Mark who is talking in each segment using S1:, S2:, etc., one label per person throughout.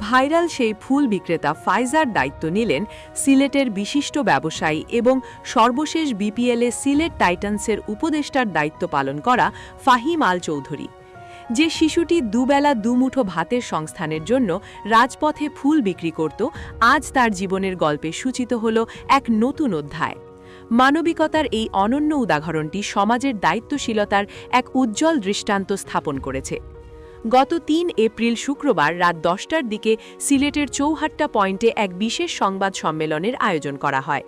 S1: Viral সেই ফুল বিক্রেতা Pfizer দায়িত্ব নিলেন সিলেটের বিশিষ্ট ব্যবসায়ী এবং সর্বশেষ বিপিএলে সিলেট টাইটান্সের উপদেষ্টার দায়িত্ব পালন করা ফাহিম আল চৌধুরী। যে শিশুটি দুবেলা দুমুঠো ভাতের সংস্থানের জন্য রাজপথে ফুল বিক্রি করত, আজ তার জীবনের গল্পে সূচিত হল এক নতুন অধ্যায়। মানবিকতার এই অনন্য উদাহরণটি সমাজের দায়িত্বশীলতার এক উজ্জ্বল দৃষ্টান্ত স্থাপন করেছে। গত ৩ এপ্রিল শুক্রবার রাত ১০টার দিকে সিলেটের চৌহাট্টা পয়েন্টে এক বিশেষ সংবাদ সম্মেলনের আয়োজন করা হয়।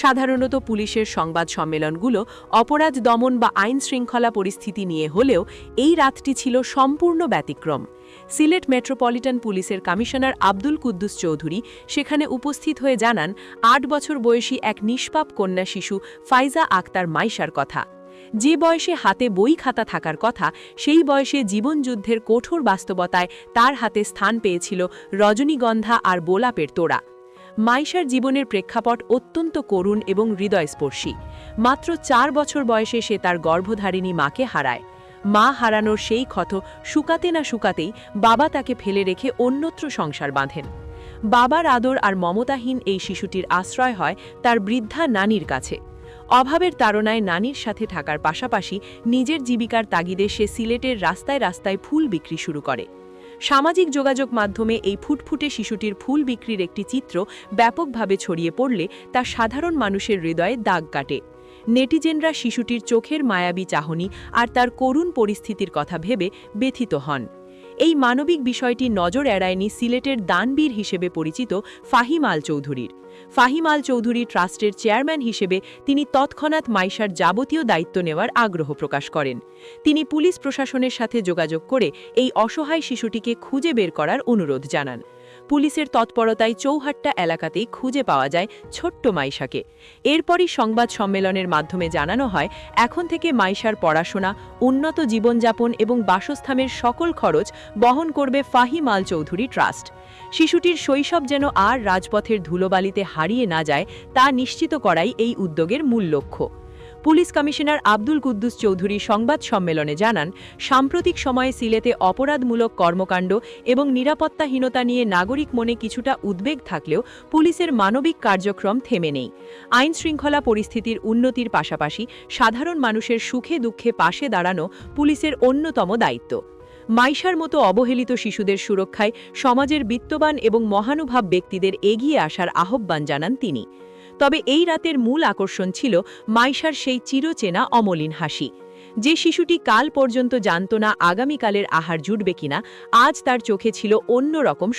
S1: সাধারণত পুলিশের সংবাদ সম্মেলনগুলো অপরাধ দমন বা আইন শৃঙ্খলা পরিস্থিতি নিয়ে হলেও এই রাতটি ছিল সম্পূর্ণ ব্যতিক্রম। সিলেট মেট্রোপলিটন পুলিশের কমিশনার আব্দুল কুদ্দুস চৌধুরী সেখানে উপস্থিত হয়ে জানান ৮ বছর বয়সী এক নিষ্পাপ কন্যা শিশু ফাইজা আক্তার মাইশার কথা। যে বয়সে হাতে বই খাতা থাকার কথা, সেই বয়সে জীবনযুদ্ধের কঠোর বাস্তবতায় তার হাতে স্থান পেয়েছিল রজনীগন্ধা আর গোলাপের তোড়া। মাইশার জীবনের প্রেক্ষাপট অত্যন্ত করুণ এবং হৃদয়স্পর্শী। মাত্র ৪ বছর বয়সে সে তার গর্ভধারিণী মাকে হারায়। মা হারানোর সেই ক্ষত শুকাতে না শুকাতেই বাবা তাকে ফেলে রেখে অন্যত্র সংসার বাঁধেন। বাবার আদর আর মমতাহীন এই শিশুটির আশ্রয় হয় তার বৃদ্ধা নানির কাছে। অভাবের তাড়নায় নানির সাথে থাকার পাশাপাশি নিজের জীবিকার তাগিদে সে সিলেটের রাস্তায় রাস্তায় ফুল বিক্রি শুরু করে। সামাজিক যোগাযোগ মাধ্যমে এই ফুটফুটে শিশুটির ফুল বিক্রির একটি চিত্র ব্যাপকভাবে ছড়িয়ে পড়লে তা সাধারণ মানুষের হৃদয়ে দাগ কাটে। নেটিজেনরা শিশুটির চোখের মায়াবী চাহনি আর তার করুণ পরিস্থিতির কথা ভেবে ব্যথিত হন। এই মানবিক বিষয়টি নজর এড়ায়নি সিলেটের দানবীর হিসেবে পরিচিত ফাহিম আল চৌধুরীর। ফাহিম আল চৌধুরী ট্রাস্টের চেয়ারম্যান হিসেবে তিনি তৎক্ষণাৎ মাইশার যাবতীয় দায়িত্ব নেওয়ার আগ্রহ প্রকাশ করেন। তিনি পুলিশ প্রশাসনের সাথে যোগাযোগ করে এই অসহায় শিশুটিকে খুঁজে বের করার অনুরোধ জানান। পুলিশের তৎপরতায় চৌহাট্টা এলাকাতেই খুঁজে পাওয়া যায় ছোট্ট মাইশাকে। এরপরই সংবাদ সম্মেলনের মাধ্যমে জানানো হয়, এখন থেকে মাইশার পড়াশোনা, উন্নত জীবনযাপন এবং বাসস্থানের সকল খরচ বহন করবে ফাহিম আল চৌধুরী ট্রাস্ট। শিশুটির শৈশব যেন আর রাজপথের ধুলোবালিতে হারিয়ে না যায় তা নিশ্চিত করাই এই উদ্যোগের মূল লক্ষ্য। পুলিশ কমিশনার আব্দুল কুদ্দুস চৌধুরী সংবাদ সম্মেলনে জানান, সাম্প্রতিক সময়ে সিলেটে অপরাধমূলক কর্মকাণ্ড এবং নিরাপত্তাহীনতা নিয়ে নাগরিক মনে কিছুটা উদ্বেগ থাকলেও পুলিশের মানবিক কার্যক্রম থেমে নেই। আইন শৃঙ্খলা পরিস্থিতির উন্নতির পাশাপাশি সাধারণ মানুষের সুখে দুঃখে পাশে দাঁড়ানো পুলিশের অন্যতম দায়িত্ব। মাইশার মতো অবহেলিত শিশুদের সুরক্ষায় সমাজের বিত্তবান এবং মহানুভব ব্যক্তিদের এগিয়ে আসার আহ্বান জানান তিনি। তবে এই রাতের মূল আকর্ষণ ছিল মাইশার সেই চিরচেনা অমলিন হাসি। যে শিশুটি কাল পর্যন্ত জানত না আগামীকালের আহার জুটবে কিনা, আজ তার চোখে ছিল অন্যরকম